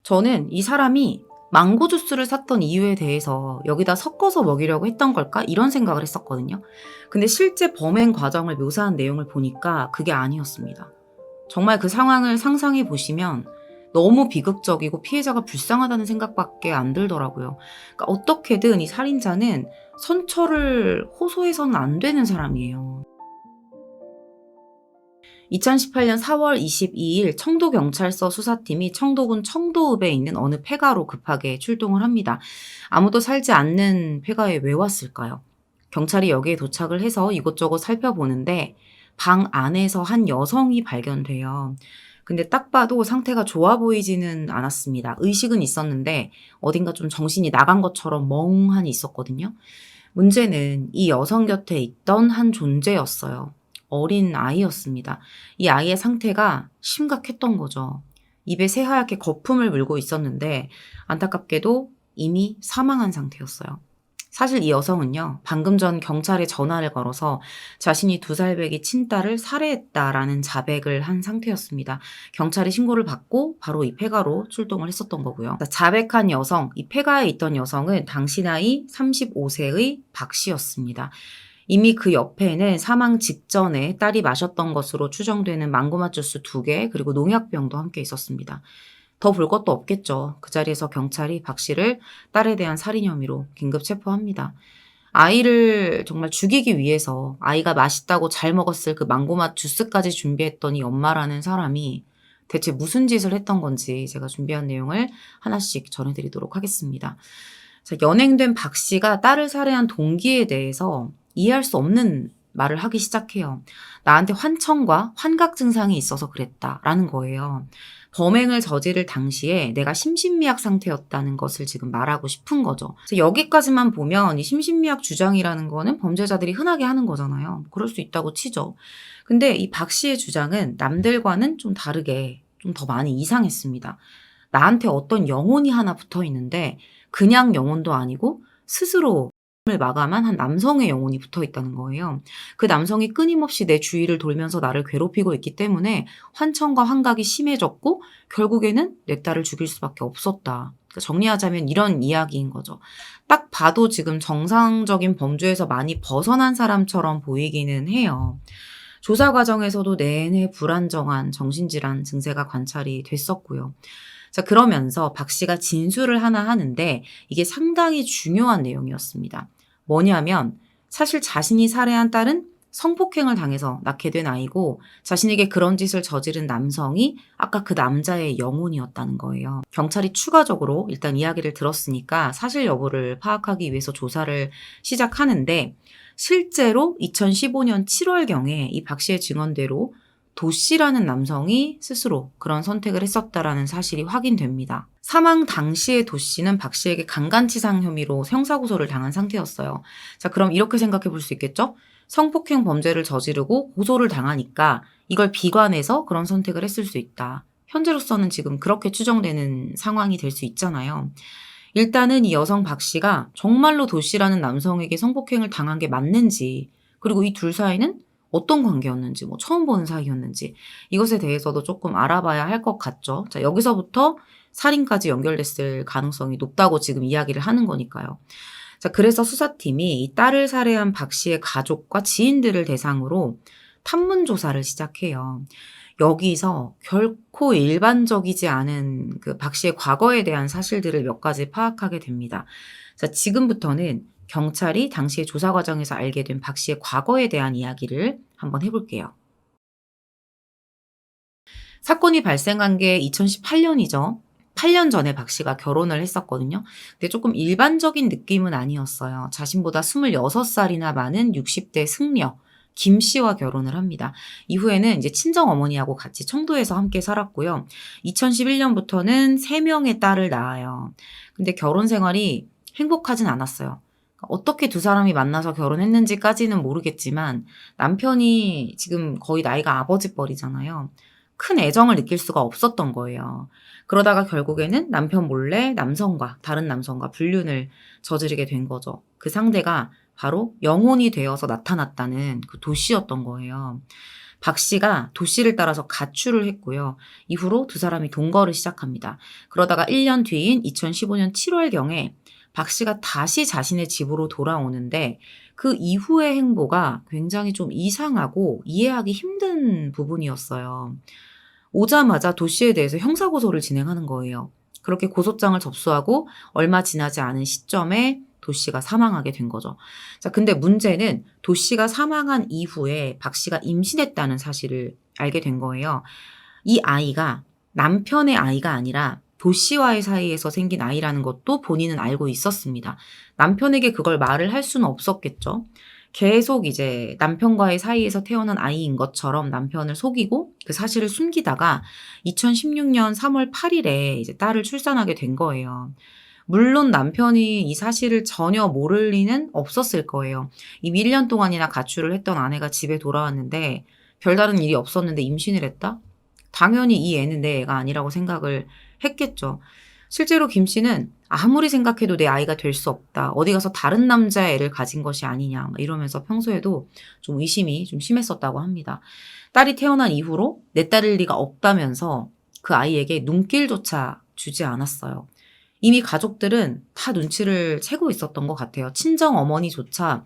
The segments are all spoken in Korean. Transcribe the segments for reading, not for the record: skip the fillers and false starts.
저는 이 사람이 망고 주스를 샀던 이유에 대해서 여기다 섞어서 먹이려고 했던 걸까? 이런 생각을 했었거든요. 근데 실제 범행 과정을 묘사한 내용을 보니까 그게 아니었습니다. 정말 그 상황을 상상해 보시면 너무 비극적이고 피해자가 불쌍하다는 생각밖에 안 들더라고요. 그러니까 어떻게든 이 살인자는 선처를 호소해서는 안 되는 사람이에요. 2018년 4월 22일 청도경찰서 수사팀이 청도군 청도읍에 있는 어느 폐가로 급하게 출동을 합니다. 아무도 살지 않는 폐가에 왜 왔을까요? 경찰이 여기에 도착을 해서 이곳저곳 살펴보는데 방 안에서 한 여성이 발견돼요. 근데 딱 봐도 상태가 좋아 보이지는 않았습니다. 의식은 있었는데 어딘가 좀 정신이 나간 것처럼 멍하니 있었거든요. 문제는 이 여성 곁에 있던 한 존재였어요. 어린 아이였습니다. 이 아이의 상태가 심각했던 거죠. 입에 새하얗게 거품을 물고 있었는데 안타깝게도 이미 사망한 상태였어요. 사실 이 여성은요, 방금 전 경찰에 전화를 걸어서 자신이 2살배기 친딸을 살해했다라는 자백을 한 상태였습니다. 경찰이 신고를 받고 바로 이 폐가로 출동을 했었던 거고요. 자백한 여성, 이 폐가에 있던 여성은 당시 나이 35세의 박 씨였습니다. 이미 그 옆에는 사망 직전에 딸이 마셨던 것으로 추정되는 망고맛 주스 2개 그리고 농약병도 함께 있었습니다. 더 볼 것도 없겠죠. 그 자리에서 경찰이 박 씨를 딸에 대한 살인 혐의로 긴급 체포합니다. 아이를 정말 죽이기 위해서 아이가 맛있다고 잘 먹었을 그 망고맛 주스까지 준비했던 이 엄마라는 사람이 대체 무슨 짓을 했던 건지 제가 준비한 내용을 하나씩 전해드리도록 하겠습니다. 자, 연행된 박 씨가 딸을 살해한 동기에 대해서 이해할 수 없는 말을 하기 시작해요. 나한테 환청과 환각 증상이 있어서 그랬다라는 거예요. 범행을 저지를 당시에 내가 심신미약 상태였다는 것을 지금 말하고 싶은 거죠. 그래서 여기까지만 보면 이 심신미약 주장이라는 거는 범죄자들이 흔하게 하는 거잖아요. 그럴 수 있다고 치죠. 근데 이 박 씨의 주장은 남들과는 좀 다르게 좀 더 많이 이상했습니다. 나한테 어떤 영혼이 하나 붙어 있는데 그냥 영혼도 아니고 스스로 을 마감한 한 남성의 영혼이 붙어 있다는 거예요. 그 남성이 끊임없이 내 주위를 돌면서 나를 괴롭히고 있기 때문에 환청과 환각이 심해졌고 결국에는 내 딸을 죽일 수밖에 없었다. 그러니까 정리하자면 이런 이야기인 거죠. 딱 봐도 지금 정상적인 범죄에서 많이 벗어난 사람처럼 보이기는 해요. 조사 과정에서도 내내 불안정한 정신질환 증세가 관찰이 됐었고요. 자, 그러면서 박 씨가 진술을 하나 하는데 이게 상당히 중요한 내용이었습니다. 뭐냐면 사실 자신이 살해한 딸은 성폭행을 당해서 낳게 된 아이고 자신에게 그런 짓을 저지른 남성이 아까 그 남자의 영혼이었다는 거예요. 경찰이 추가적으로 일단 이야기를 들었으니까 사실 여부를 파악하기 위해서 조사를 시작하는데 실제로 2015년 7월경에 이 박 씨의 증언대로 도 씨라는 남성이 스스로 그런 선택을 했었다라는 사실이 확인됩니다. 사망 당시에 도 씨는 박 씨에게 강간치상 혐의로 형사고소를 당한 상태였어요. 자, 그럼 이렇게 생각해 볼 수 있겠죠? 성폭행 범죄를 저지르고 고소를 당하니까 이걸 비관해서 그런 선택을 했을 수 있다. 현재로서는 지금 그렇게 추정되는 상황이 될 수 있잖아요. 일단은 이 여성 박 씨가 정말로 도 씨라는 남성에게 성폭행을 당한 게 맞는지, 그리고 이 둘 사이는 어떤 관계였는지, 뭐 처음 보는 사이였는지 이것에 대해서도 조금 알아봐야 할 것 같죠. 자, 여기서부터 살인까지 연결됐을 가능성이 높다고 지금 이야기를 하는 거니까요. 자, 그래서 수사팀이 이 딸을 살해한 박 씨의 가족과 지인들을 대상으로 탐문 조사를 시작해요. 여기서 결코 일반적이지 않은 그 박 씨의 과거에 대한 사실들을 몇 가지 파악하게 됩니다. 자, 지금부터는 경찰이 당시의 조사 과정에서 알게 된 박 씨의 과거에 대한 이야기를 한번 해볼게요. 사건이 발생한 게 2018년이죠. 8년 전에 박 씨가 결혼을 했었거든요. 근데 조금 일반적인 느낌은 아니었어요. 자신보다 26살이나 많은 60대 승려 김 씨와 결혼을 합니다. 이후에는 이제 친정 어머니하고 같이 청도에서 함께 살았고요. 2011년부터는 3명의 딸을 낳아요. 근데 결혼 생활이 행복하진 않았어요. 어떻게 두 사람이 만나서 결혼했는지까지는 모르겠지만 남편이 지금 거의 나이가 아버지 뻘이잖아요. 큰 애정을 느낄 수가 없었던 거예요. 그러다가 결국에는 남편 몰래 다른 남성과 불륜을 저지르게 된 거죠. 그 상대가 바로 영혼이 되어서 나타났다는 그 도 씨였던 거예요. 박 씨가 도 씨를 따라서 가출을 했고요. 이후로 두 사람이 동거를 시작합니다. 그러다가 1년 뒤인 2015년 7월경에 박 씨가 다시 자신의 집으로 돌아오는데 그 이후의 행보가 굉장히 좀 이상하고 이해하기 힘든 부분이었어요. 오자마자 도 씨에 대해서 형사고소를 진행하는 거예요. 그렇게 고소장을 접수하고 얼마 지나지 않은 시점에 도 씨가 사망하게 된 거죠. 자, 근데 문제는 도 씨가 사망한 이후에 박 씨가 임신했다는 사실을 알게 된 거예요. 이 아이가 남편의 아이가 아니라 도 씨와의 사이에서 생긴 아이라는 것도 본인은 알고 있었습니다. 남편에게 그걸 말을 할 수는 없었겠죠. 계속 이제 남편과의 사이에서 태어난 아이인 것처럼 남편을 속이고 그 사실을 숨기다가 2016년 3월 8일에 이제 딸을 출산하게 된 거예요. 물론 남편이 이 사실을 전혀 모를 리는 없었을 거예요. 이미 1년 동안이나 가출을 했던 아내가 집에 돌아왔는데 별다른 일이 없었는데 임신을 했다? 당연히 이 애는 내 애가 아니라고 생각을 했겠죠. 실제로 김 씨는 아무리 생각해도 내 아이가 될 수 없다. 어디 가서 다른 남자의 애를 가진 것이 아니냐. 막 이러면서 평소에도 좀 의심이 좀 심했었다고 합니다. 딸이 태어난 이후로 내 딸일 리가 없다면서 그 아이에게 눈길조차 주지 않았어요. 이미 가족들은 다 눈치를 채고 있었던 것 같아요. 친정 어머니조차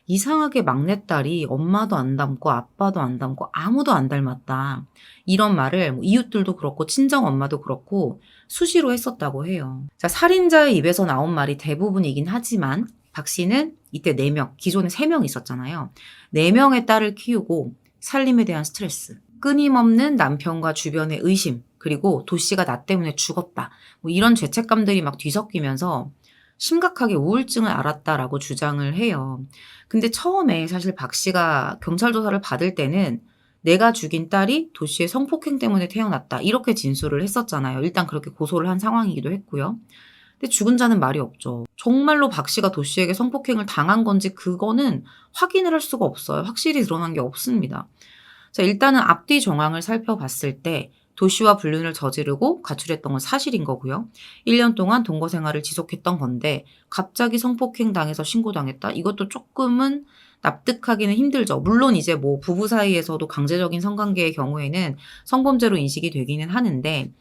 이상하게 막내딸이 엄마도 안 닮고 아빠도 안 닮고 아무도 안 닮았다. 이런 말을 뭐 이웃들도 그렇고 친정 엄마도 그렇고 수시로 했었다고 해요. 자, 살인자의 입에서 나온 말이 대부분이긴 하지만 박 씨는 이때 4명, 기존에 3명 있었잖아요. 4명의 딸을 키우고 살림에 대한 스트레스, 끊임없는 남편과 주변의 의심, 그리고 도 씨가 나 때문에 죽었다. 뭐 이런 죄책감들이 막 뒤섞이면서 심각하게 우울증을 앓았다라고 주장을 해요. 근데 처음에 사실 박 씨가 경찰 조사를 받을 때는 내가 죽인 딸이 도 씨의 성폭행 때문에 태어났다. 이렇게 진술을 했었잖아요. 일단 그렇게 고소를 한 상황이기도 했고요. 근데 죽은 자는 말이 없죠. 정말로 박 씨가 도 씨에게 성폭행을 당한 건지 그거는 확인을 할 수가 없어요. 확실히 드러난 게 없습니다. 자, 일단은 앞뒤 정황을 살펴봤을 때 도 씨와 불륜을 저지르고 가출했던 건 사실인 거고요. 1년 동안 동거 생활을 지속했던 건데 갑자기 성폭행 당해서 신고당했다? 이것도 조금은 납득하기는 힘들죠. 물론 이제 뭐 부부 사이에서도 강제적인 성관계의 경우에는 성범죄로 인식이 되기는 하는데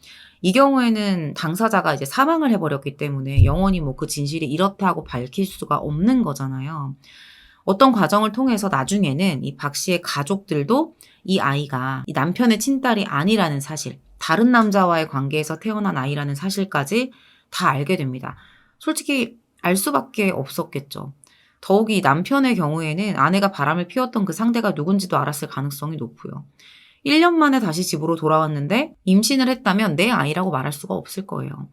이 경우에는 당사자가 이제 사망을 해버렸기 때문에 영원히 뭐 그 진실이 이렇다고 밝힐 수가 없는 거잖아요. 어떤 과정을 통해서 나중에는 이 박 씨의 가족들도 이 아이가 이 남편의 친딸이 아니라는 사실, 다른 남자와의 관계에서 태어난 아이라는 사실까지 다 알게 됩니다. 솔직히 알 수밖에 없었겠죠. 더욱이 남편의 경우에는 아내가 바람을 피웠던 그 상대가 누군지도 알았을 가능성이 높고요. 1년 만에 다시 집으로 돌아왔는데 임신을 했다면 내 아이라고 말할 수가 없을 거예요.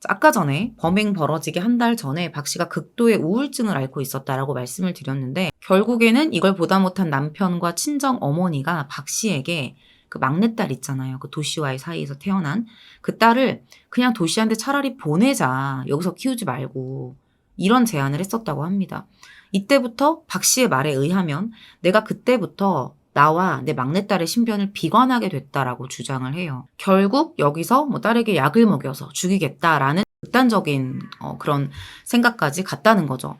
아까 전에 범행 벌어지기 한 달 전에 박 씨가 극도의 우울증을 앓고 있었다라고 말씀을 드렸는데 결국에는 이걸 보다 못한 남편과 친정 어머니가 박 씨에게 그 막내딸 있잖아요. 그 도 씨와의 사이에서 태어난 그 딸을 그냥 도 씨한테 차라리 보내자. 여기서 키우지 말고. 이런 제안을 했었다고 합니다. 이때부터 박 씨의 말에 의하면 내가 그때부터 나와 내 막내딸의 신변을 비관하게 됐다라고 주장을 해요. 결국 여기서 뭐 딸에게 약을 먹여서 죽이겠다라는 극단적인 그런 생각까지 갔다는 거죠.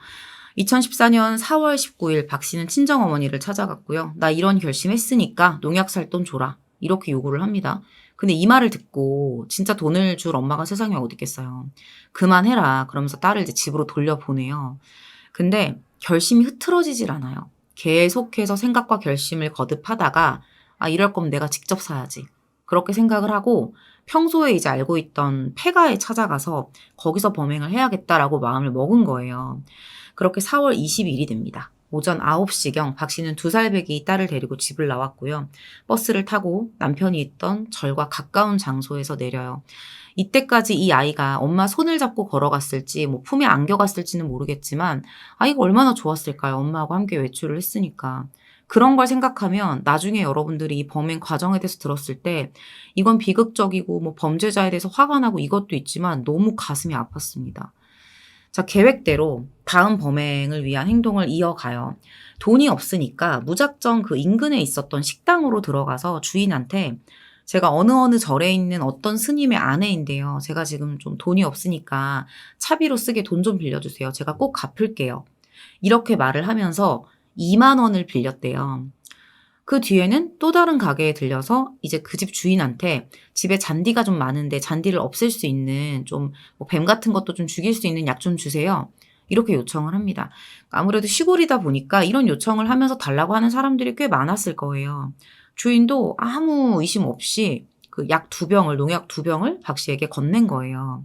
2014년 4월 19일 박 씨는 친정어머니를 찾아갔고요. 나 이런 결심했으니까 농약 살 돈 줘라. 이렇게 요구를 합니다. 근데 이 말을 듣고 진짜 돈을 줄 엄마가 세상에 어디 있겠어요. 그만해라. 그러면서 딸을 이제 집으로 돌려보내요. 근데 결심이 흐트러지질 않아요. 계속해서 생각과 결심을 거듭하다가 이럴 거면 내가 직접 사야지. 그렇게 생각을 하고 평소에 이제 알고 있던 폐가에 찾아가서 거기서 범행을 해야겠다라고 마음을 먹은 거예요. 그렇게 4월 20일이 됩니다. 오전 9시경 박 씨는 2살배기 딸을 데리고 집을 나왔고요. 버스를 타고 남편이 있던 절과 가까운 장소에서 내려요. 이때까지 이 아이가 엄마 손을 잡고 걸어갔을지 뭐 품에 안겨갔을지는 모르겠지만 아이가 얼마나 좋았을까요? 엄마하고 함께 외출을 했으니까. 그런 걸 생각하면 나중에 여러분들이 이 범행 과정에 대해서 들었을 때 이건 비극적이고 뭐 범죄자에 대해서 화가 나고 이것도 있지만 너무 가슴이 아팠습니다. 자, 계획대로 다음 범행을 위한 행동을 이어가요. 돈이 없으니까 무작정 그 인근에 있었던 식당으로 들어가서 주인한테 제가 어느 절에 있는 어떤 스님의 아내인데요. 제가 지금 좀 돈이 없으니까 차비로 쓰게 돈 좀 빌려주세요. 제가 꼭 갚을게요. 이렇게 말을 하면서 2만 원을 빌렸대요. 그 뒤에는 또 다른 가게에 들려서 이제 그 집 주인한테 집에 잔디가 좀 많은데 잔디를 없앨 수 있는 좀 뭐 뱀 같은 것도 좀 죽일 수 있는 약 좀 주세요. 이렇게 요청을 합니다. 아무래도 시골이다 보니까 이런 요청을 하면서 달라고 하는 사람들이 꽤 많았을 거예요. 주인도 아무 의심 없이 그 약 두 병을, 농약 두 병을 박 씨에게 건넨 거예요.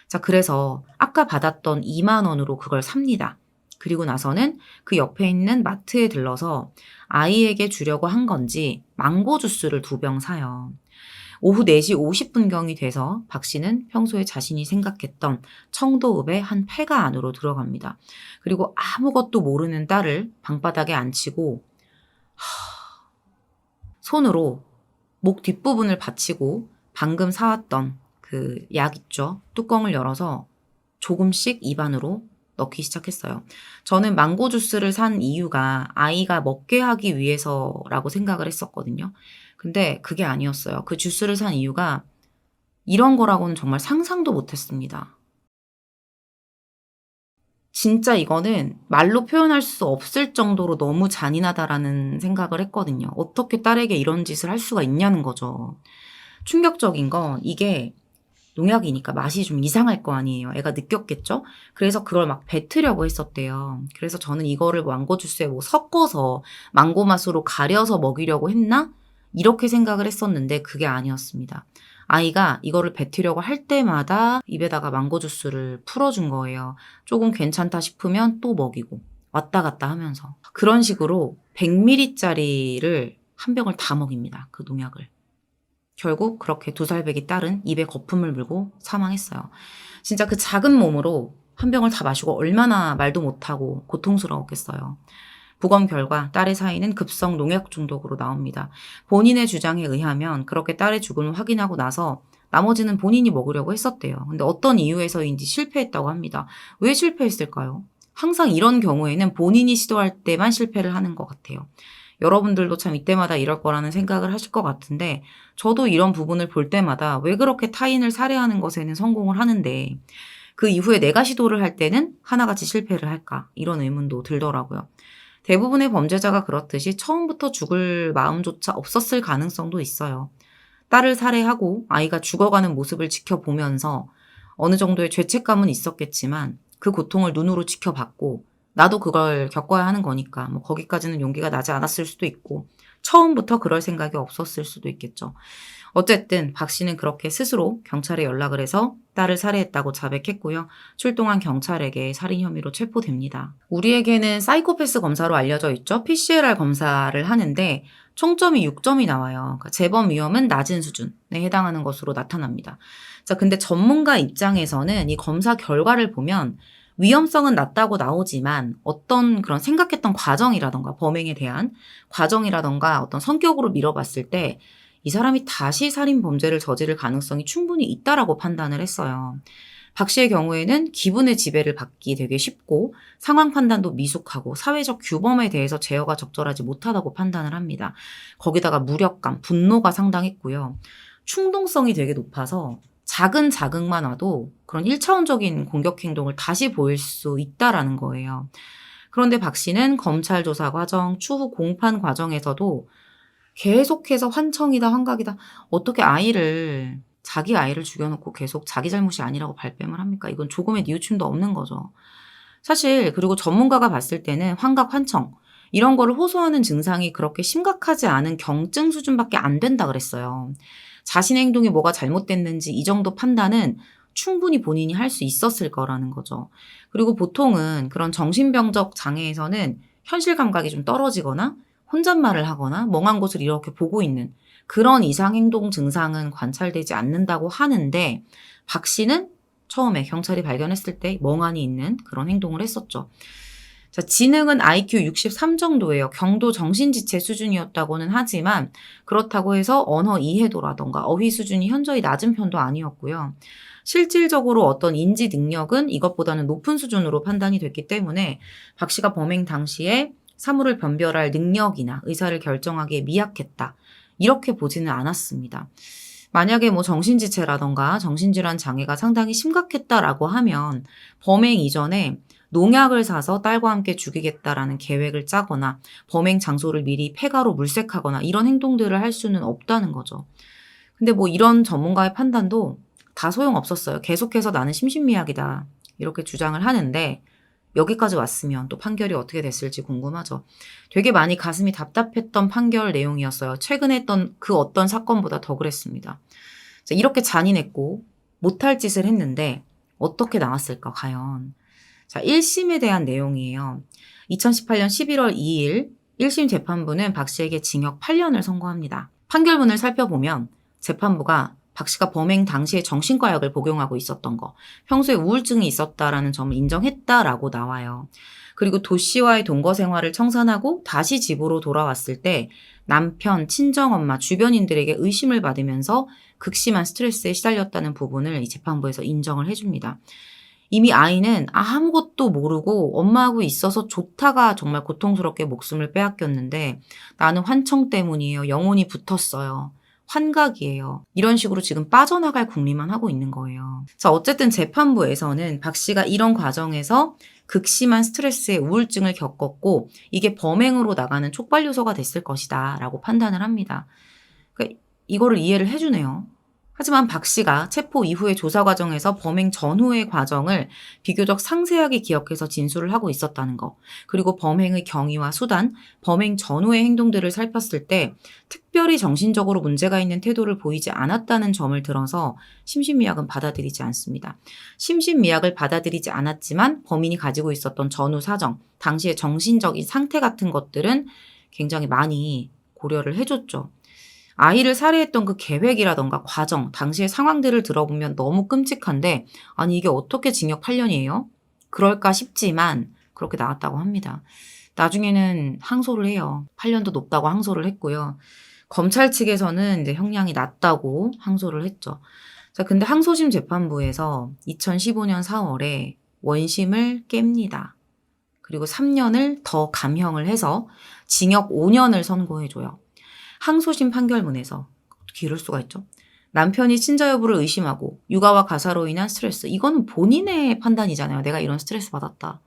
자, 그래서 아까 받았던 2만 원으로 그걸 삽니다. 그리고 나서는 그 옆에 있는 마트에 들러서 아이에게 주려고 한 건지 망고 주스를 두 병 사요. 오후 4시 50분경이 돼서 박 씨는 평소에 자신이 생각했던 청도읍의 한 폐가 안으로 들어갑니다. 그리고 아무것도 모르는 딸을 방바닥에 앉히고 손으로 목 뒷부분을 받치고 방금 사왔던 그 약 있죠. 뚜껑을 열어서 조금씩 입안으로 넣기 시작했어요. 저는 망고 주스를 산 이유가 아이가 먹게 하기 위해서라고 생각을 했었거든요. 근데 그게 아니었어요. 그 주스를 산 이유가 이런 거라고는 정말 상상도 못 했습니다. 진짜 이거는 말로 표현할 수 없을 정도로 너무 잔인하다라는 생각을 했거든요. 어떻게 딸에게 이런 짓을 할 수가 있냐는 거죠. 충격적인 건 이게 농약이니까 맛이 좀 이상할 거 아니에요. 애가 느꼈겠죠? 그래서 그걸 막 뱉으려고 했었대요. 그래서 저는 이거를 망고 주스에 뭐 섞어서 망고 맛으로 가려서 먹이려고 했나? 이렇게 생각을 했었는데 그게 아니었습니다. 아이가 이거를 뱉으려고 할 때마다 입에다가 망고 주스를 풀어준 거예요. 조금 괜찮다 싶으면 또 먹이고 왔다 갔다 하면서 그런 식으로 100ml짜리를 한 병을 다 먹입니다. 그 농약을. 결국 그렇게 2살배기 딸은 입에 거품을 물고 사망했어요. 진짜 그 작은 몸으로 한 병을 다 마시고 얼마나 말도 못하고 고통스러웠겠어요. 부검 결과 딸의 사인은 급성 농약 중독으로 나옵니다. 본인의 주장에 의하면 그렇게 딸의 죽음을 확인하고 나서 나머지는 본인이 먹으려고 했었대요. 근데 어떤 이유에서인지 실패했다고 합니다. 왜 실패했을까요? 항상 이런 경우에는 본인이 시도할 때만 실패를 하는 것 같아요. 여러분들도 참 이때마다 이럴 거라는 생각을 하실 것 같은데 저도 이런 부분을 볼 때마다 왜 그렇게 타인을 살해하는 것에는 성공을 하는데 그 이후에 내가 시도를 할 때는 하나같이 실패를 할까 이런 의문도 들더라고요. 대부분의 범죄자가 그렇듯이 처음부터 죽을 마음조차 없었을 가능성도 있어요. 딸을 살해하고 아이가 죽어가는 모습을 지켜보면서 어느 정도의 죄책감은 있었겠지만 그 고통을 눈으로 지켜봤고 나도 그걸 겪어야 하는 거니까 뭐 거기까지는 용기가 나지 않았을 수도 있고 처음부터 그럴 생각이 없었을 수도 있겠죠. 어쨌든 박 씨는 그렇게 스스로 경찰에 연락을 해서 딸을 살해했다고 자백했고요. 출동한 경찰에게 살인 혐의로 체포됩니다. 우리에게는 사이코패스 검사로 알려져 있죠. PCLR 검사를 하는데 총점이 6점이 나와요. 그러니까 재범 위험은 낮은 수준에 해당하는 것으로 나타납니다. 자, 근데 전문가 입장에서는 이 검사 결과를 보면 위험성은 낮다고 나오지만 어떤 그런 생각했던 과정이라던가 범행에 대한 과정이라던가 어떤 성격으로 밀어봤을 때 이 사람이 다시 살인 범죄를 저지를 가능성이 충분히 있다라고 판단을 했어요. 박 씨의 경우에는 기분의 지배를 받기 되게 쉽고 상황 판단도 미숙하고 사회적 규범에 대해서 제어가 적절하지 못하다고 판단을 합니다. 거기다가 무력감, 분노가 상당했고요. 충동성이 되게 높아서 작은 자극만 와도 그런 1차원적인 공격 행동을 다시 보일 수 있다라는 거예요. 그런데 박 씨는 검찰 조사 과정, 추후 공판 과정에서도 계속해서 환청이다, 환각이다. 어떻게 자기 아이를 죽여놓고 계속 자기 잘못이 아니라고 발뺌을 합니까? 이건 조금의 뉘우침도 없는 거죠. 사실 그리고 전문가가 봤을 때는 환각, 환청 이런 거를 호소하는 증상이 그렇게 심각하지 않은 경증 수준밖에 안 된다 그랬어요. 자신의 행동이 뭐가 잘못됐는지 이 정도 판단은 충분히 본인이 할 수 있었을 거라는 거죠. 그리고 보통은 그런 정신병적 장애에서는 현실 감각이 좀 떨어지거나 혼잣말을 하거나 멍한 곳을 이렇게 보고 있는 그런 이상행동 증상은 관찰되지 않는다고 하는데 박 씨는 처음에 경찰이 발견했을 때 멍하니 있는 그런 행동을 했었죠. 자, 지능은 IQ 63 정도예요. 경도 정신지체 수준이었다고는 하지만 그렇다고 해서 언어 이해도라던가 어휘 수준이 현저히 낮은 편도 아니었고요. 실질적으로 어떤 인지 능력은 이것보다는 높은 수준으로 판단이 됐기 때문에 박 씨가 범행 당시에 사물을 변별할 능력이나 의사를 결정하기에 미약했다. 이렇게 보지는 않았습니다. 만약에 뭐 정신지체라든가 정신질환 장애가 상당히 심각했다라고 하면 범행 이전에 농약을 사서 딸과 함께 죽이겠다라는 계획을 짜거나 범행 장소를 미리 폐가로 물색하거나 이런 행동들을 할 수는 없다는 거죠. 근데 뭐 이런 전문가의 판단도 다 소용없었어요. 계속해서 나는 심신미약이다. 이렇게 주장을 하는데 여기까지 왔으면 또 판결이 어떻게 됐을지 궁금하죠. 되게 많이 가슴이 답답했던 판결 내용이었어요. 최근에 했던 그 어떤 사건보다 더 그랬습니다. 자, 이렇게 잔인했고 못할 짓을 했는데 어떻게 나왔을까 과연. 자, 1심에 대한 내용이에요. 2018년 11월 2일 1심 재판부는 박 씨에게 징역 8년을 선고합니다. 판결문을 살펴보면 재판부가 박 씨가 범행 당시에 정신과 약을 복용하고 있었던 거, 평소에 우울증이 있었다라는 점을 인정했다라고 나와요. 그리고 도 씨와의 동거 생활을 청산하고 다시 집으로 돌아왔을 때 남편, 친정엄마, 주변인들에게 의심을 받으면서 극심한 스트레스에 시달렸다는 부분을 이 재판부에서 인정을 해줍니다. 이미 아이는 아무것도 모르고 엄마하고 있어서 좋다가 정말 고통스럽게 목숨을 빼앗겼는데 나는 환청 때문이에요. 영혼이 붙었어요. 환각이에요. 이런 식으로 지금 빠져나갈 궁리만 하고 있는 거예요. 자, 어쨌든 재판부에서는 박 씨가 이런 과정에서 극심한 스트레스에 우울증을 겪었고 이게 범행으로 나가는 촉발 요소가 됐을 것이다 라고 판단을 합니다. 그러니까 이거를 이해를 해주네요. 하지만 박 씨가 체포 이후의 조사 과정에서 범행 전후의 과정을 비교적 상세하게 기억해서 진술을 하고 있었다는 거, 그리고 범행의 경위와 수단, 범행 전후의 행동들을 살폈을 때 특별히 정신적으로 문제가 있는 태도를 보이지 않았다는 점을 들어서 심신미약은 받아들이지 않습니다. 심신미약을 받아들이지 않았지만 범인이 가지고 있었던 전후 사정, 당시의 정신적인 상태 같은 것들은 굉장히 많이 고려를 해줬죠. 아이를 살해했던 그 계획이라던가 과정, 당시의 상황들을 들어보면 너무 끔찍한데 아니 이게 어떻게 징역 8년이에요? 그럴까 싶지만 그렇게 나왔다고 합니다. 나중에는 항소를 해요. 8년도 높다고 항소를 했고요. 검찰 측에서는 이제 형량이 낮다고 항소를 했죠. 자, 근데 항소심 재판부에서 2015년 4월에 원심을 깹니다. 그리고 3년을 더 감형을 해서 징역 5년을 선고해줘요. 항소심 판결문에서 어떻게 이럴 수가 있죠? 남편이 친자 여부를 의심하고 육아와 가사로 인한 스트레스. 이거는 본인의 판단이잖아요. 내가 이런 스트레스 받았다.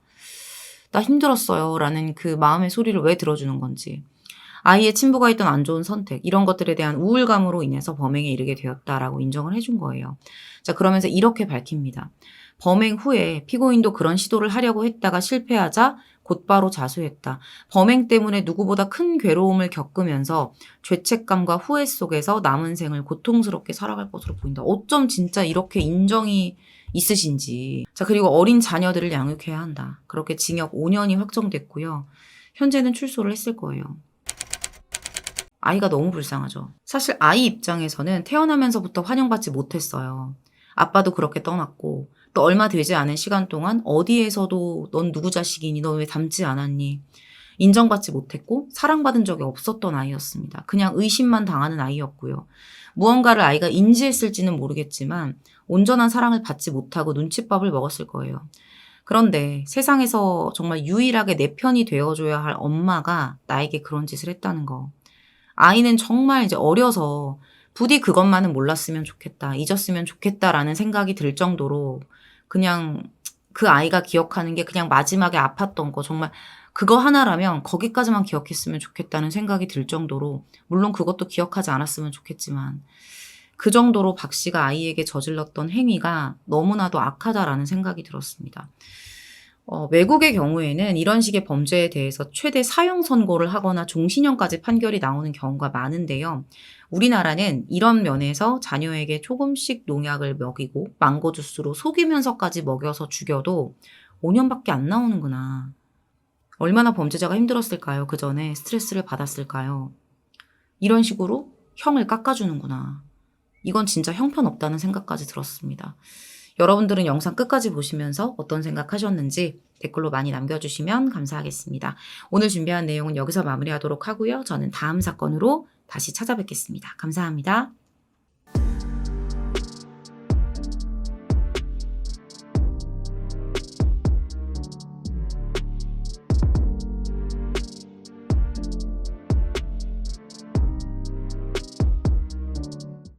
나 힘들었어요. 라는 그 마음의 소리를 왜 들어주는 건지. 아이의 친부가 했던 안 좋은 선택. 이런 것들에 대한 우울감으로 인해서 범행에 이르게 되었다라고 인정을 해준 거예요. 자, 그러면서 이렇게 밝힙니다. 범행 후에 피고인도 그런 시도를 하려고 했다가 실패하자 곧바로 자수했다. 범행 때문에 누구보다 큰 괴로움을 겪으면서 죄책감과 후회 속에서 남은 생을 고통스럽게 살아갈 것으로 보인다. 어쩜 진짜 이렇게 인정이 있으신지. 자, 그리고 어린 자녀들을 양육해야 한다. 그렇게 징역 5년이 확정됐고요. 현재는 출소를 했을 거예요. 아이가 너무 불쌍하죠. 사실 아이 입장에서는 태어나면서부터 환영받지 못했어요. 아빠도 그렇게 떠났고 또 얼마 되지 않은 시간 동안 어디에서도 넌 누구 자식이니? 너 왜 닮지 않았니? 인정받지 못했고 사랑받은 적이 없었던 아이였습니다. 그냥 의심만 당하는 아이였고요. 무언가를 아이가 인지했을지는 모르겠지만 온전한 사랑을 받지 못하고 눈칫밥을 먹었을 거예요. 그런데 세상에서 정말 유일하게 내 편이 되어줘야 할 엄마가 나에게 그런 짓을 했다는 거. 아이는 정말 이제 어려서 부디 그것만은 몰랐으면 좋겠다, 잊었으면 좋겠다라는 생각이 들 정도로 그냥 그 아이가 기억하는 게 그냥 마지막에 아팠던 거 정말 그거 하나라면 거기까지만 기억했으면 좋겠다는 생각이 들 정도로 물론 그것도 기억하지 않았으면 좋겠지만 그 정도로 박 씨가 아이에게 저질렀던 행위가 너무나도 악하다라는 생각이 들었습니다. 외국의 경우에는 이런 식의 범죄에 대해서 최대 사형 선고를 하거나 종신형까지 판결이 나오는 경우가 많은데요. 우리나라는 이런 면에서 자녀에게 조금씩 농약을 먹이고 망고 주스로 속이면서까지 먹여서 죽여도 5년밖에 안 나오는구나. 얼마나 범죄자가 힘들었을까요? 그 전에 스트레스를 받았을까요? 이런 식으로 형을 깎아주는구나. 이건 진짜 형편없다는 생각까지 들었습니다. 여러분들은 영상 끝까지 보시면서 어떤 생각하셨는지 댓글로 많이 남겨주시면 감사하겠습니다. 오늘 준비한 내용은 여기서 마무리하도록 하고요. 저는 다음 사건으로 다시 찾아뵙겠습니다. 감사합니다.